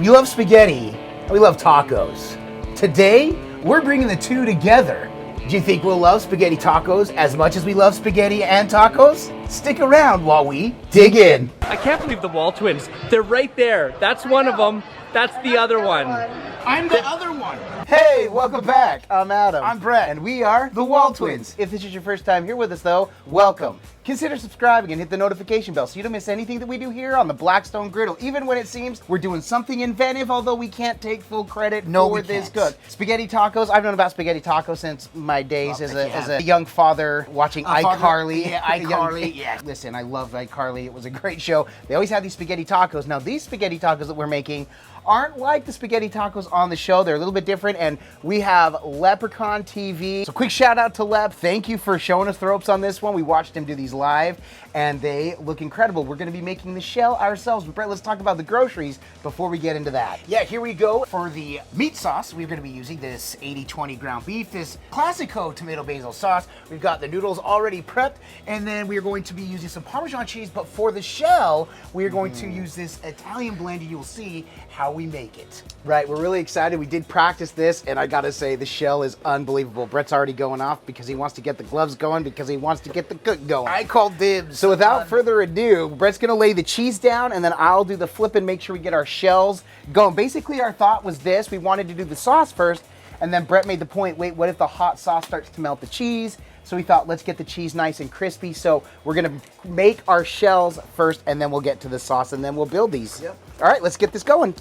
You love spaghetti, and we love tacos. Today, we're bringing the two together. Do you think we'll love spaghetti tacos as much as we love spaghetti and tacos? Stick around while we dig in. I can't believe the WALTWINS. They're right there. That's one of them. That's the other one. I'm the other one. Hey, welcome back. I'm Adam. I'm Brett. And we are the WALTWINS. If this is your first time here with us though, welcome. Consider subscribing and hit the notification bell so you don't miss anything that we do here on the Blackstone Griddle. Even when it seems we're doing something inventive, although we can't take full credit for this cook. Spaghetti tacos. I've known about spaghetti tacos since my days as a young father watching iCarly. Yeah, iCarly. Yeah. Listen, I love iCarly. It was a great show. They always had these spaghetti tacos. Now these spaghetti tacos that we're making aren't like the spaghetti tacos on the show. They're a little bit different, and we have LEPRECHAUN TV. So quick shout out to Lep. Thank you for showing us the ropes on this one. We watched him do these live, and they look incredible. We're gonna be making the shell ourselves. But Brett, let's talk about the groceries before we get into that. Yeah, here we go. For the meat sauce, we're gonna be using this 80-20 ground beef, this Classico tomato basil sauce. We've got the noodles already prepped, and then we are going to be using some Parmesan cheese, but for the shell, we are going to use this Italian blend, and you'll see how we make it. Right, we're really excited. We did practice this, and I gotta say, the shell is unbelievable. Brett's already going off because he wants to get the gloves going, because he wants to get the cook going. I called dibs. So without further ado, Brett's gonna lay the cheese down, and then I'll do the flip and make sure we get our shells going. Basically, our thought was this. We wanted to do the sauce first, and then Brett made the point, wait, what if the hot sauce starts to melt the cheese? So we thought, let's get the cheese nice and crispy. So we're gonna make our shells first, and then we'll get to the sauce, and then we'll build these. Yep. All right, let's get this going.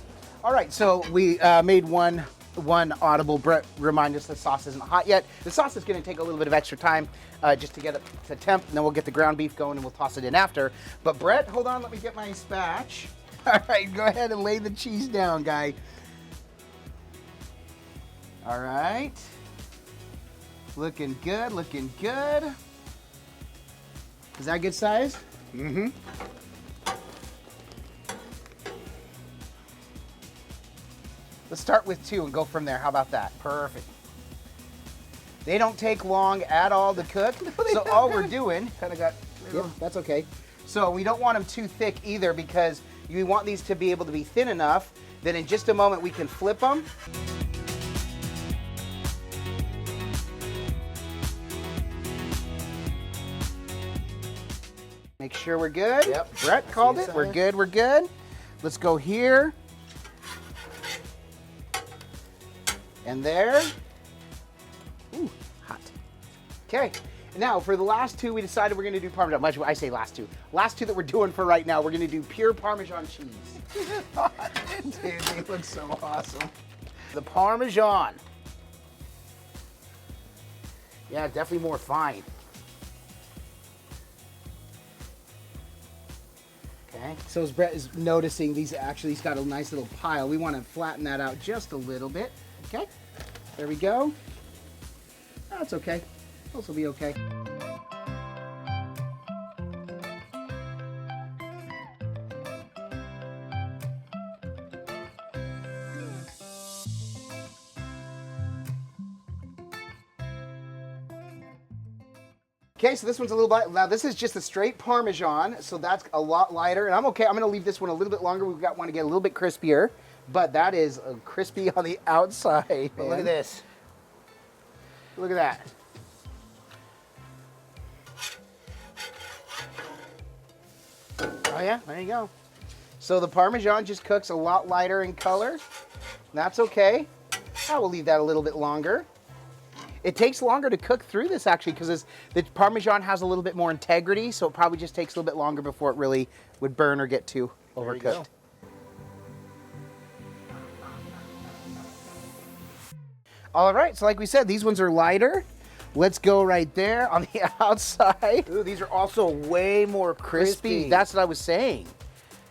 All right, so we made one audible. Brett remind us the sauce isn't hot yet. The sauce is gonna take a little bit of extra time just to get it to temp, and then we'll get the ground beef going and we'll toss it in after. But Brett, hold on, let me get my spatch. All right, go ahead and lay the cheese down, guy. All right. Looking good, looking good. Is that good size? Mm-hmm. Let's start with 2 and go from there. How about that? Perfect. They don't take long at all to cook. So all we're doing, kind of got, yep, that's okay. So we don't want them too thick either, because you want these to be able to be thin enough. Then in just a moment we can flip them. Make sure we're good. Yep. Brett called it. We're good, we're good. Let's go here. And there. Ooh, hot. Okay. Now for the last 2, we decided we're gonna do Parmesan. I say last 2. Last 2 that we're doing for right now, we're gonna do pure Parmesan cheese. Dude, they look so awesome. The Parmesan. Yeah, definitely more fine. Okay. So as Brett is noticing, he's got a nice little pile. We want to flatten that out just a little bit. Okay. There we go. That's okay. Those will be okay. Okay, so this one's a little light. Now this is just a straight Parmesan, so that's a lot lighter, and I'm okay. I'm gonna leave this one a little bit longer. We've got one to get a little bit crispier, but that is crispy on the outside. But look at this. Look at that. Oh yeah, there you go. So the Parmesan just cooks a lot lighter in color. That's okay. I will leave that a little bit longer. It takes longer to cook through this actually, because the Parmesan has a little bit more integrity, so it probably just takes a little bit longer before it really would burn or get too overcooked. All right, so like we said, these ones are lighter. Let's go right there on the outside. Ooh, these are also way more crispy. That's what I was saying.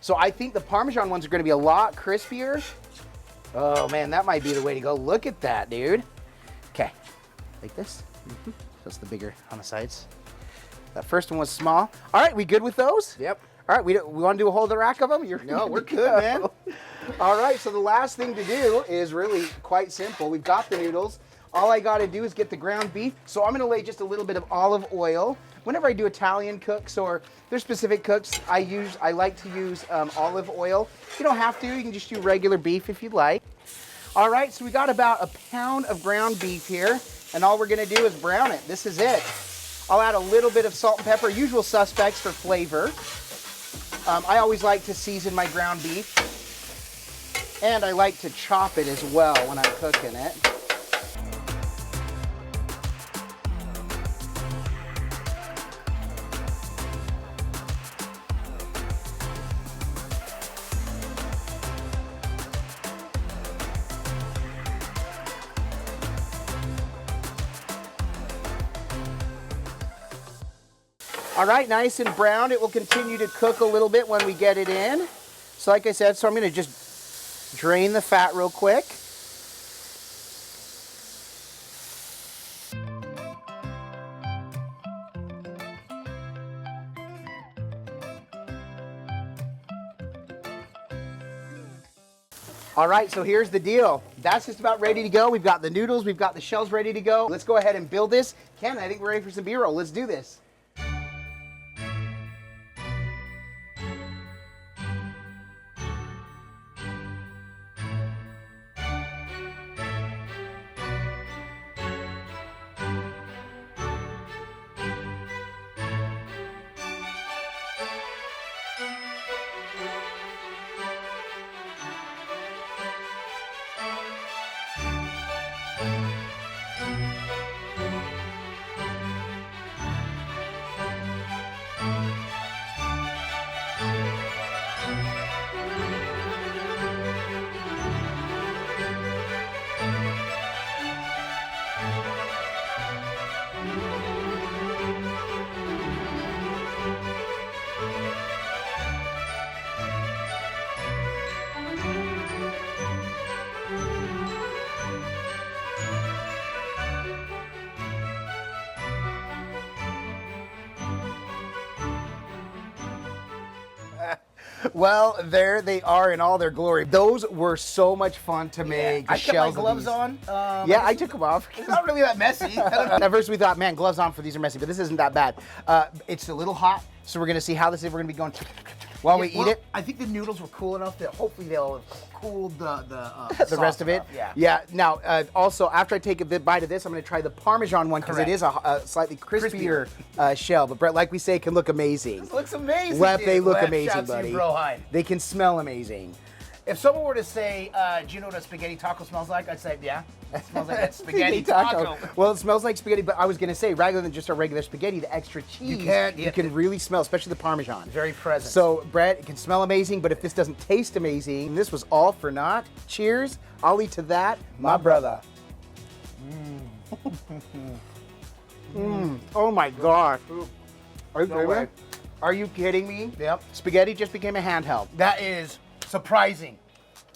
So I think the Parmesan ones are gonna be a lot crispier. Oh man, that might be the way to go. Look at that, dude. Okay. Like this. Just the bigger on the sides. That first one was small. All right, we good with those? Yep. All right, we want to do a whole rack of them? No, we're good, man. All right, so the last thing to do is really quite simple. We've got the noodles. All I got to do is get the ground beef. So I'm going to lay just a little bit of olive oil whenever I do Italian cooks or there's specific cooks, I like to use olive oil. You don't have to, you can just do regular beef if you'd like. All right, so we got about a pound of ground beef here, and all we're gonna do is brown it. This is it. I'll add a little bit of salt and pepper, usual suspects for flavor. I always like to season my ground beef, and I like to chop it as well when I'm cooking it. All right, nice and brown. It will continue to cook a little bit when we get it in. So like I said, so I'm gonna just drain the fat real quick. All right, so here's the deal. That's just about ready to go. We've got the noodles, we've got the shells ready to go. Let's go ahead and build this. Ken, I think we're ready for some B-roll. Let's do this. Well, there they are in all their glory. Those were so much fun to make. I kept my gloves on. Yeah, I took them off. It's not really that messy. At first we thought, man, gloves on for these are messy, but this isn't that bad. It's a little hot, so we're gonna see how this is. We're gonna be going while we eat it. I think the noodles were cool enough that hopefully they'll have cooled the the rest of it. Yeah. Yeah. Now, also after I take a bite of this, I'm gonna try the Parmesan one because it is a slightly crispier shell. But Brett, like we say, can look amazing. This looks amazing. They look Glad amazing, shouts to buddy. you, Bro Hine. They can smell amazing. If someone were to say, do you know what a spaghetti taco smells like? I'd say, yeah. It smells like that spaghetti taco. Well, it smells like spaghetti, but I was gonna say, rather than just a regular spaghetti, the extra cheese, you can really smell, especially the Parmesan. Very present. So, Brett, it can smell amazing, but if this doesn't taste amazing, this was all for naught. Cheers. I'll eat to that, my brother. Oh my gosh. Are you No way. Are you kidding me? Yep. Spaghetti just became a handheld. That is surprising.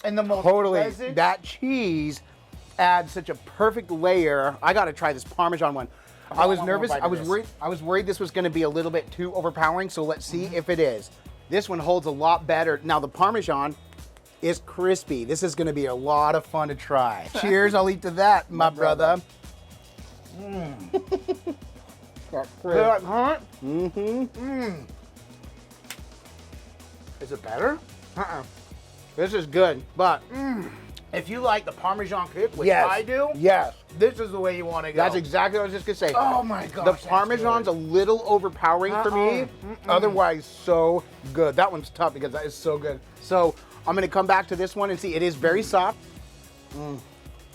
And the most Totally. pleasant. That cheese adds such a perfect layer. I got to try this Parmesan one. I was nervous. I was worried this was going to be a little bit too overpowering. So let's see if it is. This one holds a lot better. Now the Parmesan is crispy. This is going to be a lot of fun to try. Cheers! I'll eat to that, my brother. Is it better? This is good, but If you like the Parmesan cook, which yes, I do, yes, this is the way you want to go. that's exactly what I was just gonna say. Oh my gosh. The that's Parmesan's a good. little overpowering for me. Otherwise, so good. That one's tough because that is so good. So I'm gonna come back to this one and see. It is very soft.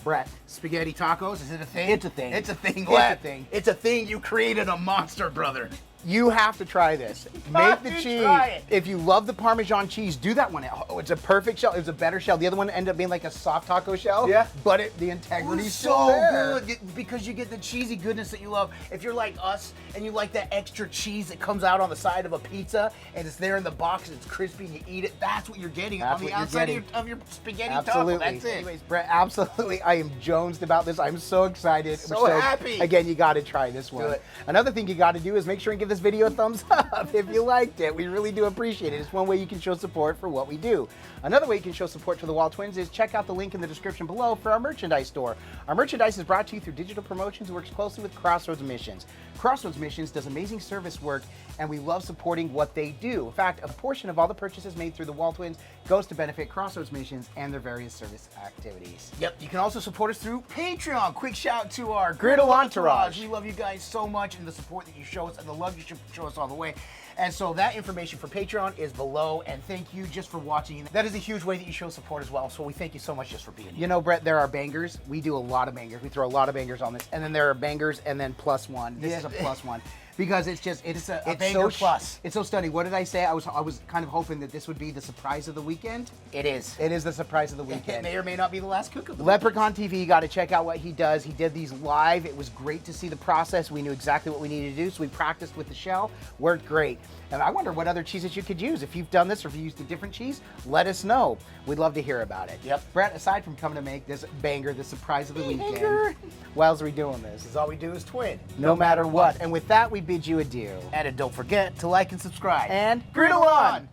Brett, Spaghetti tacos, is it a thing? It's a thing. It's a thing. It's What? a thing. It's a thing. You created a monster, brother. you have to try this. Make the cheese. Try it. If you love the Parmesan cheese, do that one. Oh, it's a perfect shell. It's a better shell. The other one ended up being like a soft taco shell. Yeah. But the integrity's It's still so there. good because you get the cheesy goodness that you love. If you're like us and you like that extra cheese that comes out on the side of a pizza and it's there in the box and it's crispy and you eat it, that's what you're getting That's on the what you're outside getting. of your spaghetti Absolutely. taco. That's it. Anyways, Brett, absolutely. I am jonesed about this. I'm so excited. So happy. Again, you got to try this one. Do it. Another thing you got to do is make sure and give this video a thumbs up if you liked it. We really do appreciate it. It's one way you can show support for what we do. Another way you can show support to the Wall Twins is check out the link in the description below for our merchandise store. Our merchandise is brought to you through digital promotions and works closely with Crossroads Missions. Crossroads Missions does amazing service work, and we love supporting what they do. In fact, a portion of all the purchases made through the Wall Twins goes to benefit Crossroads Missions and their various service activities. Yep, you can also support us through Patreon. Quick shout out to our Griddle Entourage. We love you guys so much, and the support that you show us and the love you show us all the way. And so that information for Patreon is below, and thank you just for watching. That is a huge way that you show support as well, so we thank you so much just for being here. You know, Brett, there are bangers. We do a lot of bangers. We throw a lot of bangers on this, and then there are bangers and then plus one. This is a plus one. Because it's a banger plus. It's so stunning. What did I say? I was kind of hoping that this would be the surprise of the weekend. It is. It is the surprise of the weekend. It may or may not be the last cook of the Leprechaun TV, got to check out what he does. He did these live. It was great to see the process. We knew exactly what we needed to do, so we practiced with the shell. Worked great. And I wonder what other cheeses you could use. If you've done this or if you used a different cheese, let us know. We'd love to hear about it. Yep. Brett, aside from coming to make this banger, the surprise of the weekend, why else are we doing this? All we do is twin. No matter what. And with that, we bid you adieu. And don't forget to like and subscribe. And griddle on!